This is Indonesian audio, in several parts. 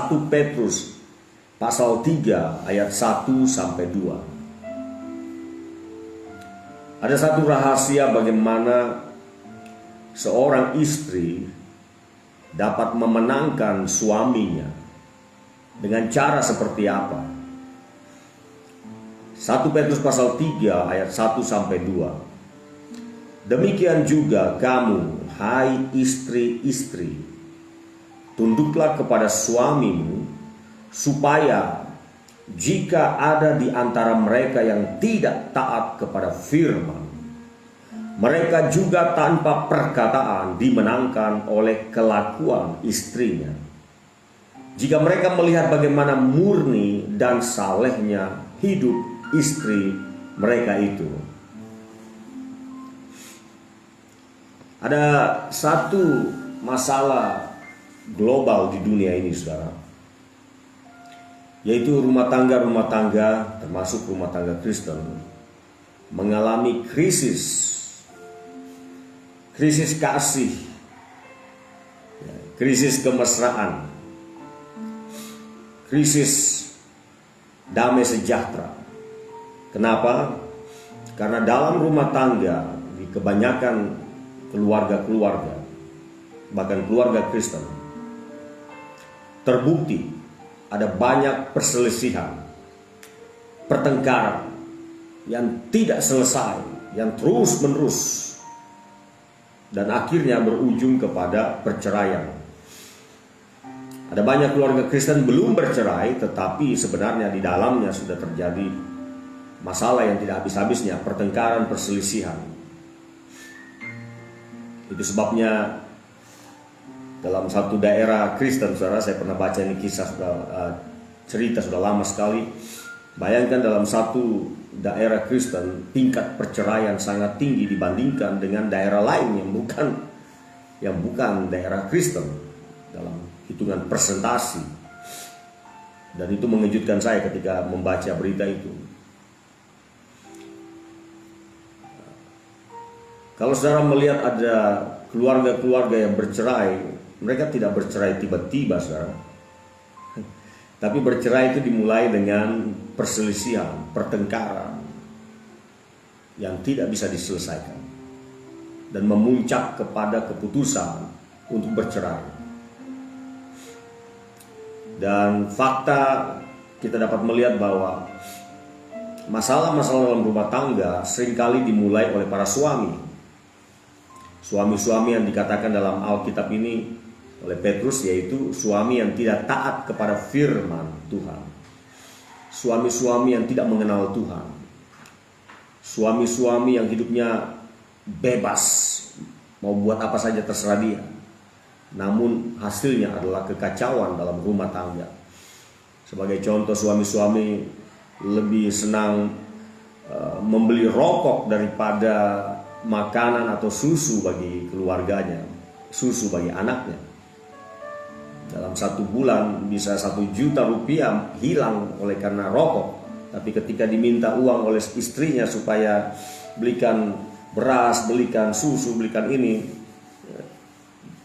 1 Petrus pasal 3 ayat 1 sampai 2. Ada satu rahasia bagaimana seorang istri dapat memenangkan suaminya. Dengan cara seperti apa? 1 Petrus pasal 3 ayat 1 sampai 2. Demikian juga kamu, hai istri-istri, tunduklah kepada suamimu, supaya jika ada di antara mereka yang tidak taat kepada firman, mereka juga tanpa perkataan dimenangkan oleh kelakuan istrinya. Jika mereka melihat bagaimana murni dan salehnya hidup istri mereka itu. Ada satu masalah global di dunia ini, saudara, yaitu rumah tangga termasuk rumah tangga Kristen mengalami krisis kasih, krisis kemesraan, krisis damai sejahtera. Kenapa? Karena dalam rumah tangga, di kebanyakan keluarga-keluarga, bahkan keluarga Kristen, terbukti ada banyak perselisihan, pertengkaran yang tidak selesai, yang terus-menerus, dan akhirnya berujung kepada perceraian. Ada banyak keluarga Kristen belum bercerai, tetapi sebenarnya di dalamnya sudah terjadi masalah yang tidak habis-habisnya, pertengkaran, perselisihan. Itu sebabnya dalam satu daerah Kristen, saudara, saya pernah baca ini kisah, cerita sudah lama sekali. Bayangkan dalam satu daerah Kristen tingkat perceraian sangat tinggi dibandingkan dengan daerah lain yang bukan daerah Kristen dalam hitungan persentase. Dan itu mengejutkan saya ketika membaca berita itu. Kalau saudara melihat ada keluarga-keluarga yang bercerai, mereka tidak bercerai tiba-tiba, saudara. Tapi bercerai itu dimulai dengan perselisihan, pertengkaran yang tidak bisa diselesaikan dan memuncak kepada keputusan untuk bercerai. Dan fakta kita dapat melihat bahwa masalah-masalah dalam rumah tangga seringkali dimulai oleh para suami. Suami-suami yang dikatakan dalam Alkitab ini oleh Petrus, yaitu suami yang tidak taat kepada firman Tuhan, suami-suami yang tidak mengenal Tuhan, suami-suami yang hidupnya bebas, mau buat apa saja terserah dia, namun hasilnya adalah kekacauan dalam rumah tangga. Sebagai contoh, suami-suami lebih senang membeli rokok daripada makanan atau susu bagi keluarganya, susu bagi anaknya. Dalam satu bulan bisa 1 juta rupiah hilang oleh karena rokok. Tapi ketika diminta uang oleh istrinya supaya belikan beras, belikan susu, belikan ini,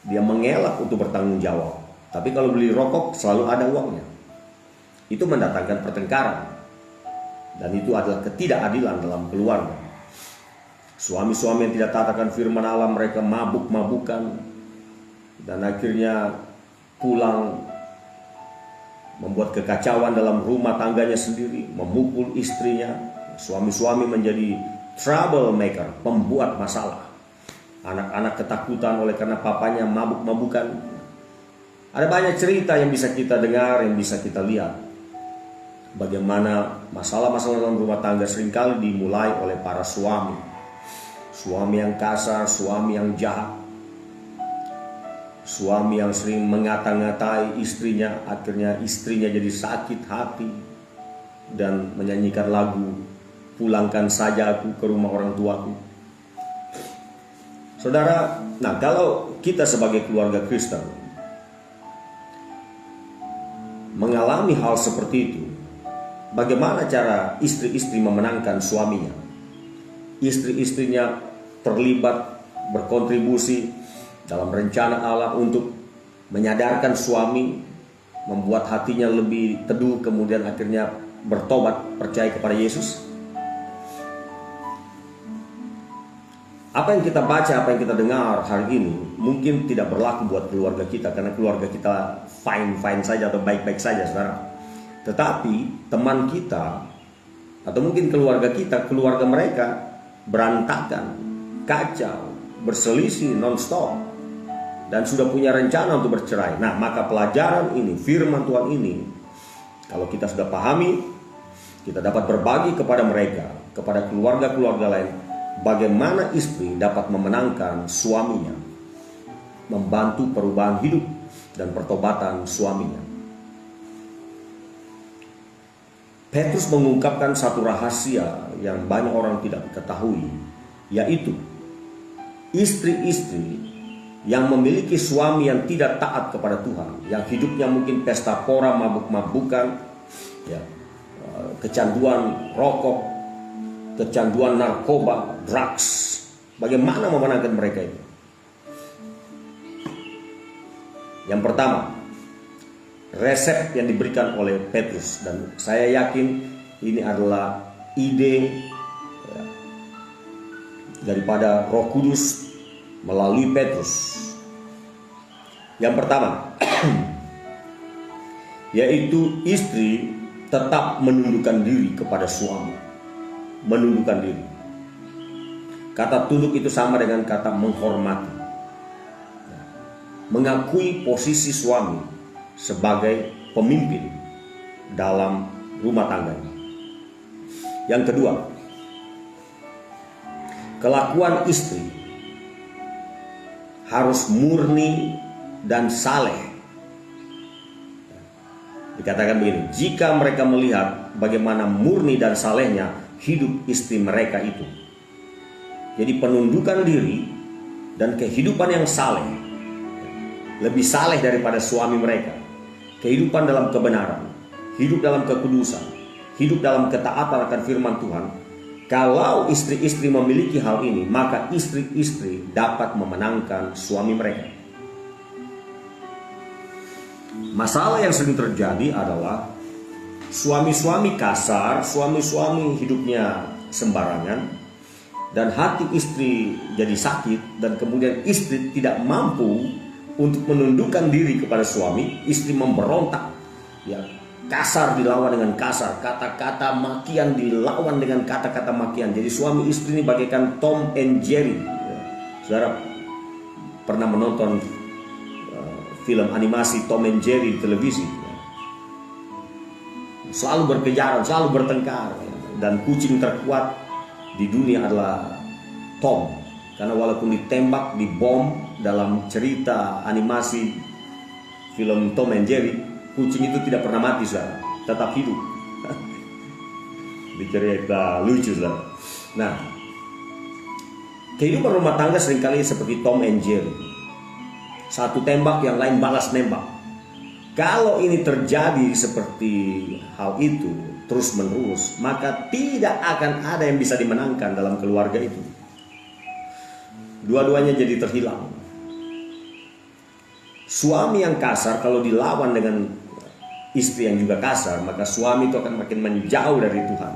dia mengelak untuk bertanggung jawab. Tapi kalau beli rokok selalu ada uangnya. Itu mendatangkan pertengkaran. Dan itu adalah ketidakadilan dalam keluarga. Suami-suami yang tidak taat akan firman Allah, mereka mabuk-mabukan, dan akhirnya pulang membuat kekacauan dalam rumah tangganya sendiri, memukul istrinya. Suami-suami menjadi troublemaker, pembuat masalah. Anak-anak ketakutan oleh karena papanya mabuk-mabukan. Ada banyak cerita yang bisa kita dengar, yang bisa kita lihat, bagaimana masalah-masalah dalam rumah tangga seringkali dimulai oleh para suami. Suami yang kasar, suami yang jahat, suami yang sering mengata-ngatai istrinya, akhirnya istrinya jadi sakit hati dan menyanyikan lagu "Pulangkan saja aku ke rumah orang tuaku". Saudara, nah kalau kita sebagai keluarga Kristen mengalami hal seperti itu, bagaimana cara istri-istri memenangkan suaminya? Istri-istrinya terlibat, berkontribusi dalam rencana Allah untuk menyadarkan suami membuat hatinya lebih teduh, kemudian akhirnya bertobat, percaya kepada Yesus? Apa yang kita baca, apa yang kita dengar hari ini mungkin tidak berlaku buat keluarga kita, karena keluarga kita fine-fine saja atau baik-baik saja, saudara. Tetapi teman kita atau mungkin keluarga kita, keluarga mereka berantakan, kacau, berselisih non-stop, dan sudah punya rencana untuk bercerai. Nah, maka pelajaran ini, firman Tuhan ini, kalau kita sudah pahami, kita dapat berbagi kepada mereka, kepada keluarga-keluarga lain, bagaimana istri dapat memenangkan suaminya, membantu perubahan hidup dan pertobatan suaminya. Petrus mengungkapkan satu rahasia yang banyak orang tidak ketahui, yaitu istri-istri yang memiliki suami yang tidak taat kepada Tuhan, yang hidupnya mungkin pesta pora, mabuk-mabukan, ya, kecanduan rokok, kecanduan narkoba, drugs. Bagaimana memenangkan mereka itu? Yang pertama, resep yang diberikan oleh Petrus, dan saya yakin ini adalah ide daripada Roh Kudus melalui Petrus. Yang pertama, yaitu istri tetap menundukkan diri kepada suami. Menundukkan diri. Kata tunduk itu sama dengan kata menghormati. Mengakui posisi suami sebagai pemimpin dalam rumah tangganya. Yang kedua, kelakuan istri harus murni dan saleh. Dikatakan begini, jika mereka melihat bagaimana murni dan salehnya hidup istri mereka itu. Jadi penundukan diri dan kehidupan yang saleh, lebih saleh daripada suami mereka. Kehidupan dalam kebenaran, hidup dalam kekudusan, hidup dalam ketaatan akan firman Tuhan. Kalau istri-istri memiliki hal ini, maka istri-istri dapat memenangkan suami mereka. Masalah yang sering terjadi adalah suami-suami kasar, suami-suami hidupnya sembarangan, dan hati istri jadi sakit, dan kemudian istri tidak mampu untuk menundukkan diri kepada suami. Istri memberontak, ya, kasar dilawan dengan kasar, kata-kata makian dilawan dengan kata-kata makian. Jadi suami istri ini bagaikan Tom and Jerry. Saudara pernah menonton film animasi Tom and Jerry di televisi? Selalu berkejaran, selalu bertengkar, dan kucing terkuat di dunia adalah Tom. Karena walaupun ditembak, dibom dalam cerita animasi film Tom and Jerry, kucing itu tidak pernah mati, saudara, tetap hidup. Dicerita lucu, saudara. Nah, kehidupan rumah tangga seringkali seperti Tom and Jerry. Satu tembak, yang lain balas nembak. Kalau ini terjadi seperti hal itu terus menerus, maka tidak akan ada yang bisa dimenangkan dalam keluarga itu. Dua-duanya jadi terhilang. Suami yang kasar kalau dilawan dengan istri yang juga kasar, maka suami itu akan makin menjauh dari Tuhan.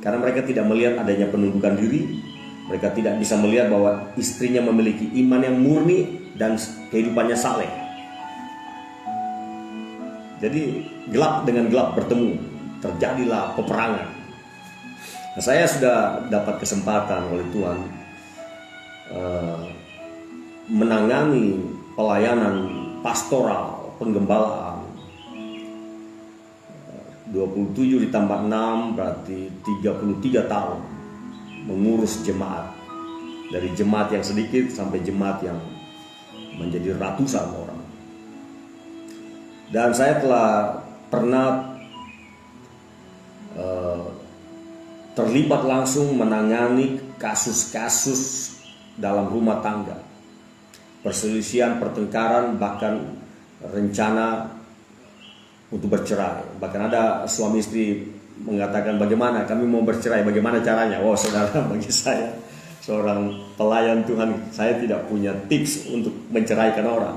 Karena mereka tidak melihat adanya penundukan diri. Mereka tidak bisa melihat bahwa istrinya memiliki iman yang murni dan kehidupannya saleh. Jadi gelap dengan gelap bertemu, terjadilah peperangan. Nah, saya sudah dapat kesempatan oleh Tuhan menangani pelayanan pastoral, penggembalaan. 27 ditambah 6 berarti 33 tahun mengurus jemaat. Dari jemaat yang sedikit sampai jemaat yang menjadi ratusan orang. Dan saya telah pernah terlibat langsung menangani kasus-kasus dalam rumah tangga, perselisihan, pertengkaran, bahkan rencana untuk bercerai. Bahkan ada suami istri mengatakan, bagaimana kami mau bercerai, bagaimana caranya? Oh saudara, bagi saya seorang pelayan Tuhan, saya tidak punya tips untuk menceraikan orang.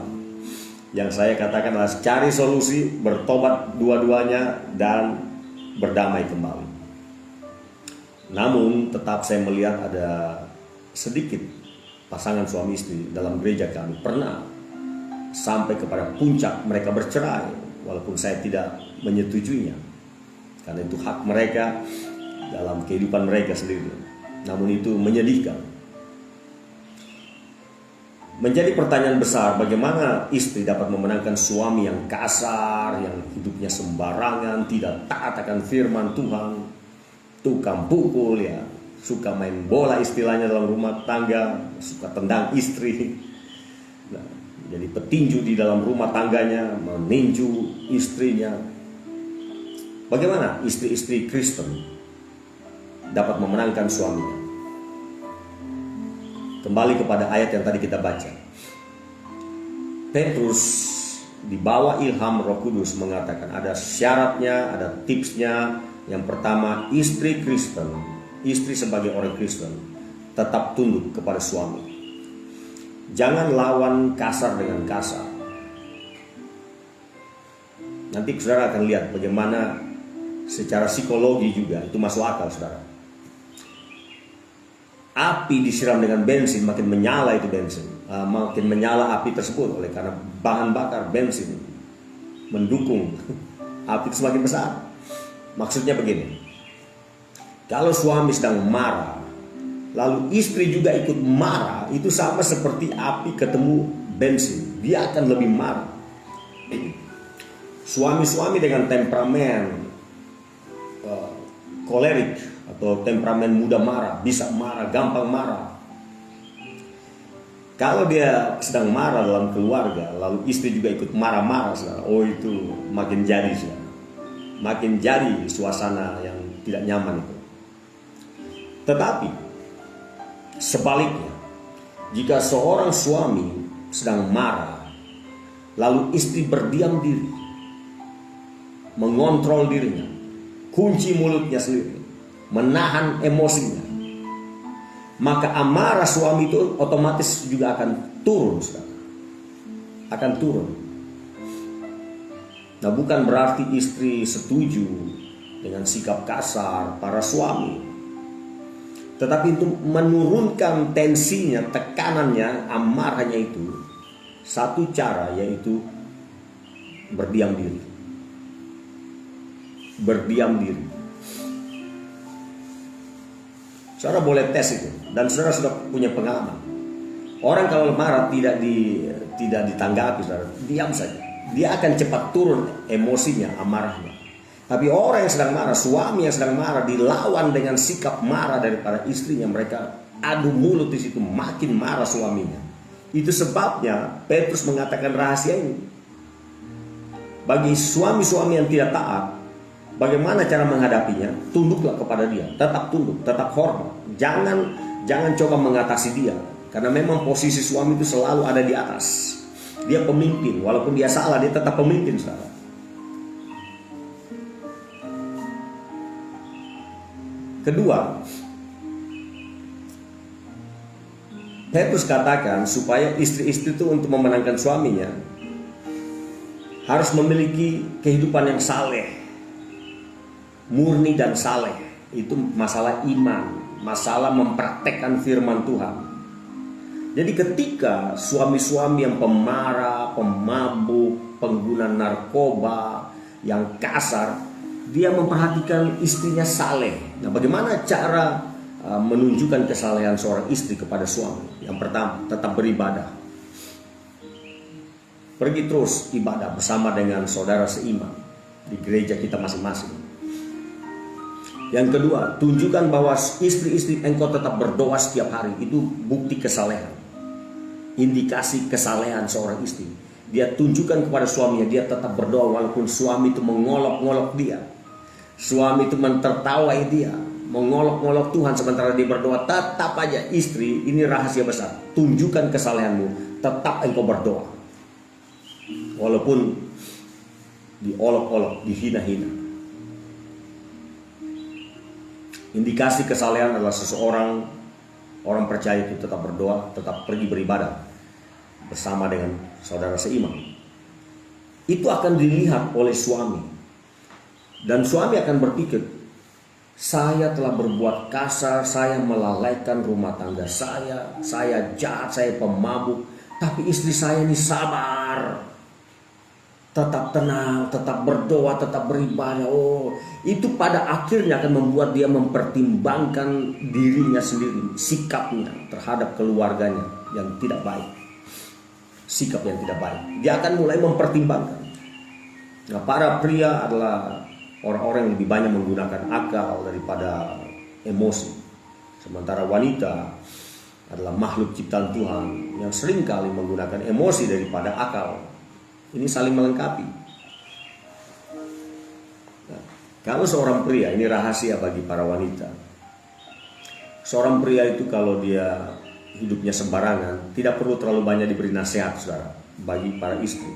Yang saya katakan adalah cari solusi, bertobat dua-duanya, dan berdamai kembali. Namun tetap saya melihat ada sedikit pasangan suami istri dalam gereja kami pernah sampai kepada puncak mereka bercerai, walaupun saya tidak menyetujuinya, karena itu hak mereka dalam kehidupan mereka sendiri. Namun itu menyedihkan. Menjadi pertanyaan besar, bagaimana istri dapat memenangkan suami yang kasar, yang hidupnya sembarangan, tidak taat akan firman Tuhan, tukang pukul, ya, suka main bola istilahnya dalam rumah tangga, suka tendang istri, nah, jadi petinju di dalam rumah tangganya, meninju istrinya. Bagaimana istri-istri Kristen dapat memenangkan suaminya? Kembali kepada ayat yang tadi kita baca. Petrus di bawah ilham Roh Kudus mengatakan ada syaratnya, ada tipsnya. Yang pertama, istri Kristen, istri sebagai orang Kristen tetap tunduk kepada suami. Jangan lawan kasar dengan kasar. Nanti saudara akan lihat bagaimana secara psikologi juga itu masuk akal, saudara. Api disiram dengan bensin, makin menyala itu bensin, makin menyala api tersebut, oleh karena bahan bakar bensin mendukung api itu semakin besar. Maksudnya begini, kalau suami sedang marah lalu istri juga ikut marah, itu sama seperti api ketemu bensin, dia akan lebih marah. Suami-suami dengan temperamen kolerik atau temperamen mudah marah, bisa marah, gampang marah. Kalau dia sedang marah dalam keluarga, lalu istri juga ikut marah-marah, saudara, oh itu makin jadi, saudara, makin jadi suasana yang tidak nyaman itu. Tetapi sebaliknya, jika seorang suami sedang marah, lalu istri berdiam diri, mengontrol dirinya, kunci mulutnya sendiri, menahan emosinya, maka amarah suami itu otomatis juga akan turun, saudara. Akan turun. Nah, bukan berarti istri setuju dengan sikap kasar para suami, tetapi itu menurunkan tensinya, tekanannya, amarahnya itu. Satu cara yaitu berdiam diri. Berdiam diri. Saudara boleh tes itu, dan saudara sudah punya pengalaman. Orang kalau marah tidak ditanggapi, saudara, diam saja. Dia akan cepat turun emosinya, amarahnya. Tapi orang yang sedang marah, suami yang sedang marah, dilawan dengan sikap marah daripada istrinya, mereka adu mulut di situ, makin marah suaminya. Itu sebabnya Petrus mengatakan rahasia ini. Bagi suami-suami yang tidak taat, bagaimana cara menghadapinya? Tunduklah kepada dia, tetap tunduk, tetap hormat. Jangan coba mengatasi dia, karena memang posisi suami itu selalu ada di atas. Dia pemimpin, walaupun dia salah, dia tetap pemimpin, saudara. Kedua, Petrus katakan supaya istri-istri itu untuk memenangkan suaminya harus memiliki kehidupan yang saleh, murni dan saleh. Itu masalah iman, masalah mempraktekkan firman Tuhan. Jadi ketika suami-suami yang pemarah, pemabuk, pengguna narkoba, yang kasar, dia memperhatikan istrinya saleh. Nah, bagaimana cara menunjukkan kesalehan seorang istri kepada suami? Yang pertama, tetap beribadah. Pergi terus ibadah bersama dengan saudara seiman di gereja kita masing-masing. Yang kedua, tunjukkan bahwa istri-istri engkau tetap berdoa setiap hari. Itu bukti kesalehan, indikasi kesalehan seorang istri. Dia tunjukkan kepada suaminya, dia tetap berdoa walaupun suami itu mengolok-ngolok dia, suami itu mentertawai dia, mengolok-ngolok Tuhan sementara dia berdoa. Tetap aja istri, ini rahasia besar, tunjukkan kesalehanmu, tetap engkau berdoa walaupun diolok-olok, dihina-hina. Indikasi kesalehan adalah seseorang, orang percaya itu tetap berdoa, tetap pergi beribadah bersama dengan saudara seiman. itu akan dilihat oleh suami. Dan suami akan berpikir, saya telah berbuat kasar, saya melalaikan rumah tangga saya jahat, saya pemabuk. Tapi istri saya ini sabar, tetap tenang, tetap berdoa, tetap beribadah. Oh, itu pada akhirnya akan membuat dia mempertimbangkan dirinya sendiri, sikapnya terhadap keluarganya yang tidak baik. Sikap yang tidak baik, dia akan mulai mempertimbangkan. Nah, para pria adalah orang-orang yang lebih banyak menggunakan akal daripada emosi. Sementara wanita adalah makhluk ciptaan Tuhan yang seringkali menggunakan emosi daripada akal. Ini saling melengkapi. Nah, kalau seorang pria, ini rahasia bagi para wanita. Seorang pria itu kalau dia hidupnya sembarangan, tidak perlu terlalu banyak diberi nasihat, saudara, bagi para istri.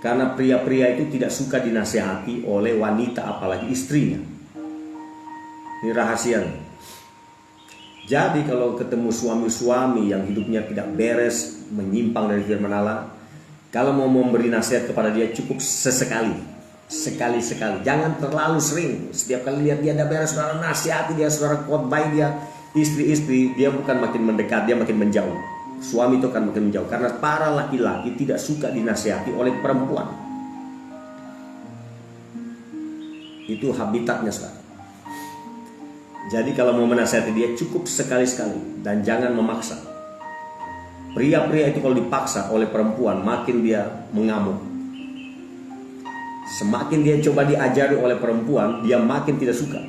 Karena pria-pria itu tidak suka dinasihati oleh wanita, apalagi istrinya. Ini rahasianya. Jadi kalau ketemu suami-suami yang hidupnya tidak beres, menyimpang dari firman Allah, kalau mau memberi nasihat kepada dia cukup sesekali, sekali-sekali. Jangan terlalu sering. Setiap kali lihat dia tidak beres, saudara nasihati dia, saudara khotbah dia. Istri-istri, dia bukan makin mendekat, dia makin menjauh. Suami itu akan makin menjauh. Karena para laki-laki tidak suka dinasihati oleh perempuan. Itu habitatnya, saudara. Jadi kalau mau menasihati dia cukup sekali-sekali. Dan jangan memaksa. Pria-pria itu kalau dipaksa oleh perempuan, makin dia mengamuk. Semakin dia coba diajari oleh perempuan, dia makin tidak suka.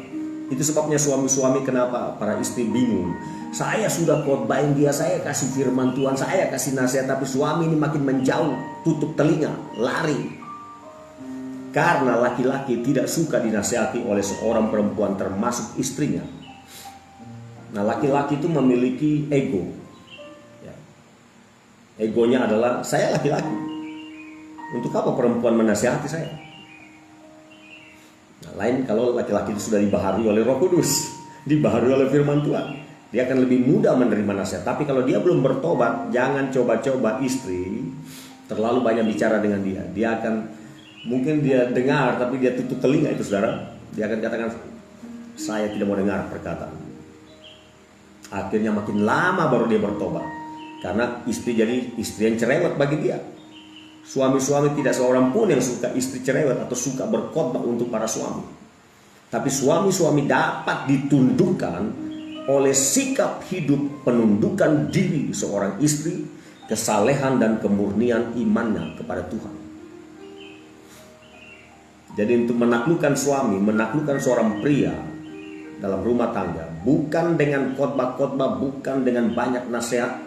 Itu sebabnya suami-suami kenapa para istri bingung. Saya sudah khotbahin dia, saya kasih firman Tuhan, saya kasih nasihat, tapi suami ini makin menjauh, tutup telinga, lari. Karena laki-laki tidak suka dinasihati oleh seorang perempuan, termasuk istrinya. Nah, laki-laki itu memiliki ego. Egonya adalah, saya laki-laki, untuk apa perempuan menasihati saya? Nah, lain kalau laki-laki itu sudah dibaharui oleh Roh Kudus, dibaharui oleh firman Tuhan, dia akan lebih mudah menerima nasihat. Tapi kalau dia belum bertobat, jangan coba-coba istri terlalu banyak bicara dengan dia. Dia akan, mungkin dia dengar tapi dia tutup telinga itu, saudara. Dia akan katakan, saya tidak mau dengar perkataan. Akhirnya makin lama baru dia bertobat. Karena istri jadi istri yang cerewet bagi dia. Suami-suami tidak seorang pun yang suka istri cerewet atau suka berkhotbah untuk para suami. Tapi suami-suami dapat ditundukkan oleh sikap hidup penundukan diri seorang istri, kesalehan dan kemurnian imannya kepada Tuhan. Jadi untuk menaklukkan suami, menaklukkan seorang pria dalam rumah tangga, bukan dengan khotbah-khotbah, bukan dengan banyak nasihat,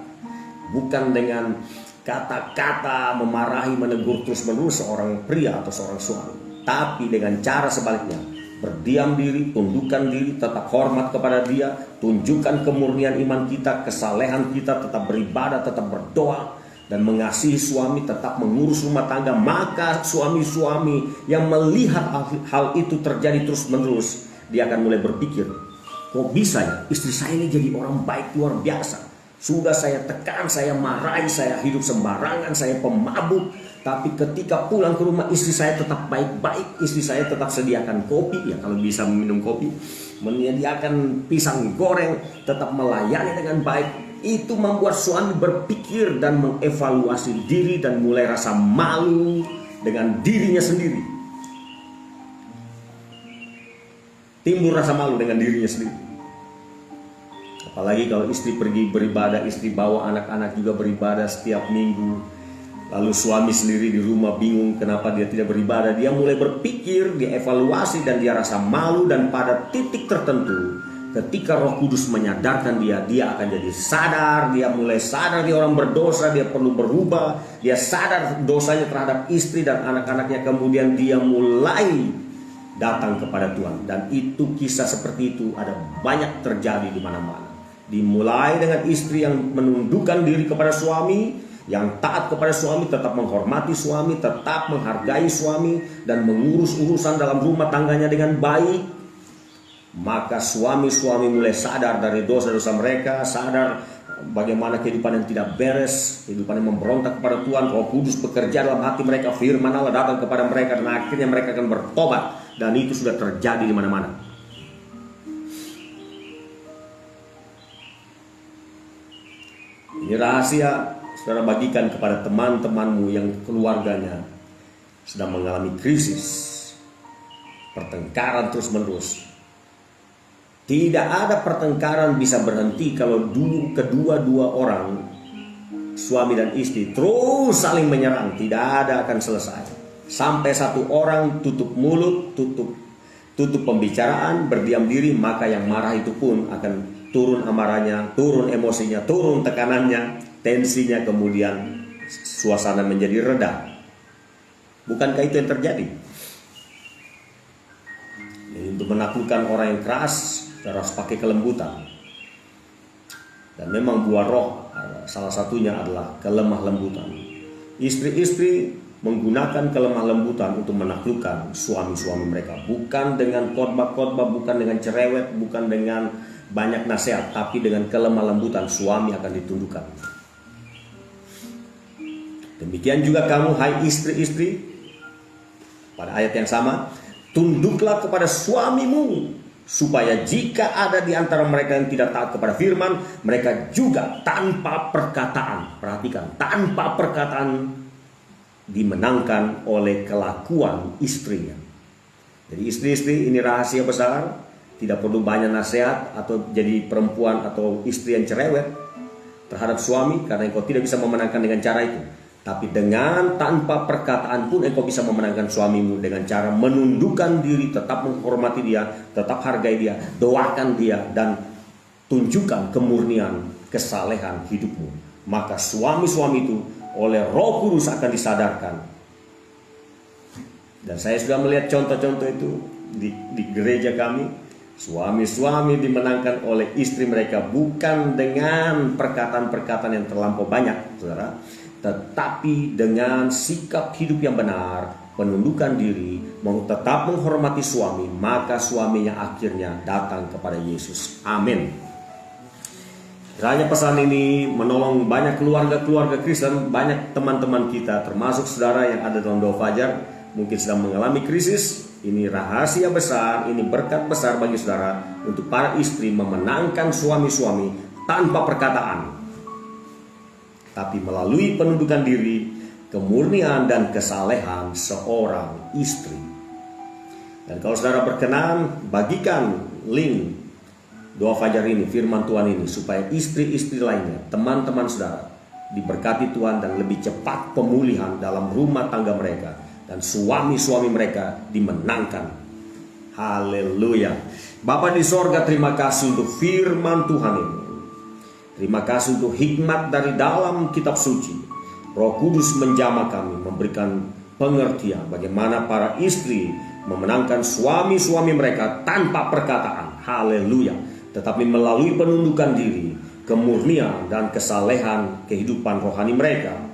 bukan dengan kata-kata memarahi, menegur terus-menerus seorang pria atau seorang suami, tapi dengan cara sebaliknya, berdiam diri, tundukkan diri, tetap hormat kepada dia, tunjukkan kemurnian iman kita, kesalehan kita, tetap beribadah, tetap berdoa, dan mengasihi suami, tetap mengurus rumah tangga. Maka suami-suami yang melihat hal itu terjadi terus-menerus, dia akan mulai berpikir, kok bisa ya istri saya ini jadi orang baik luar biasa. Sudah saya tekan, saya marahi, saya hidup sembarangan, saya pemabuk. Tapi ketika pulang ke rumah, istri saya tetap baik-baik. Istri saya tetap sediakan kopi, ya kalau bisa minum kopi, menyediakan pisang goreng, tetap melayani dengan baik. Itu membuat suami berpikir dan mengevaluasi diri dan mulai rasa malu dengan dirinya sendiri. Timbul rasa malu dengan dirinya sendiri. Apalagi kalau istri pergi beribadah, istri bawa anak-anak juga beribadah setiap minggu. Lalu suami sendiri di rumah bingung kenapa dia tidak beribadah. Dia mulai berpikir, dia evaluasi dan dia rasa malu. Dan pada titik tertentu, ketika Roh Kudus menyadarkan dia, dia akan jadi sadar. Dia mulai sadar dia orang berdosa, dia perlu berubah. Dia sadar dosanya terhadap istri dan anak-anaknya. Kemudian dia mulai datang kepada Tuhan. Dan itu kisah seperti itu ada banyak terjadi di mana-mana. Dimulai dengan istri yang menundukkan diri kepada suami, yang taat kepada suami, tetap menghormati suami, tetap menghargai suami, dan mengurus urusan dalam rumah tangganya dengan baik. Maka suami-suami mulai sadar dari dosa-dosa mereka, sadar bagaimana kehidupan yang tidak beres, kehidupan yang memberontak kepada Tuhan, Roh Kudus bekerja dalam hati mereka, firman Allah datang kepada mereka, dan akhirnya mereka akan bertobat. Dan itu sudah terjadi di mana-mana. Ini rahasia saudara bagikan kepada teman-temanmu yang keluarganya sedang mengalami krisis, pertengkaran terus-menerus. Tidak ada pertengkaran bisa berhenti kalau kedua-dua orang, suami dan istri, terus saling menyerang. Tidak ada akan selesai. Sampai satu orang tutup mulut, tutup pembicaraan, berdiam diri, maka yang marah itu pun akan turun amarahnya, turun emosinya, turun tekanannya, tensinya, kemudian suasana menjadi reda. Bukankah itu yang terjadi? Jadi untuk menaklukkan orang yang keras, harus pakai kelembutan. Dan memang buah roh salah satunya adalah kelemah lembutan. Istri-istri menggunakan kelemah lembutan untuk menaklukkan suami-suami mereka. Bukan dengan khotbah-khotbah, bukan dengan cerewet, bukan dengan banyak nasihat, tapi dengan kelemah lembutan suami akan ditundukkan. Demikian juga kamu, hai istri-istri, pada ayat yang sama, tunduklah kepada suamimu, supaya jika ada di antara mereka yang tidak taat kepada firman, mereka juga tanpa perkataan, perhatikan, tanpa perkataan dimenangkan oleh kelakuan istrinya. Jadi istri-istri, ini rahasia besar, tidak perlu banyak nasihat atau jadi perempuan atau istri yang cerewet terhadap suami, karena engkau tidak bisa memenangkan dengan cara itu. Tapi dengan tanpa perkataan pun engkau bisa memenangkan suamimu dengan cara menundukkan diri, tetap menghormati dia, tetap hargai dia, doakan dia, dan tunjukkan kemurnian, kesalehan hidupmu. Maka suami-suami itu oleh Roh Kudus akan disadarkan. Dan saya sudah melihat contoh-contoh itu di gereja kami. Suami-suami dimenangkan oleh istri mereka bukan dengan perkataan-perkataan yang terlampau banyak, saudara, tetapi dengan sikap hidup yang benar, penundukan diri, tetap menghormati suami, maka suaminya akhirnya datang kepada Yesus. Amin. Kiranya pesan ini menolong banyak keluarga-keluarga Kristen, banyak teman-teman kita, termasuk saudara yang ada dalam Doa Fajar, mungkin sedang mengalami krisis. Ini rahasia besar, ini berkat besar bagi saudara untuk para istri memenangkan suami-suami tanpa perkataan, tapi melalui penundukan diri, kemurnian dan kesalehan seorang istri. Dan kalau saudara berkenan, bagikan link Doa Fajar ini, firman Tuhan ini, supaya istri-istri lainnya, teman-teman saudara, diberkati Tuhan dan lebih cepat pemulihan dalam rumah tangga mereka, dan suami-suami mereka dimenangkan. Haleluya. Bapa di sorga, terima kasih untuk firman Tuhan ini. Terima kasih untuk hikmat dari dalam kitab suci. Roh Kudus menjamah kami, memberikan pengertian bagaimana para istri memenangkan suami-suami mereka tanpa perkataan. Haleluya. Tetapi melalui penundukan diri, kemurnian dan kesalehan kehidupan rohani mereka.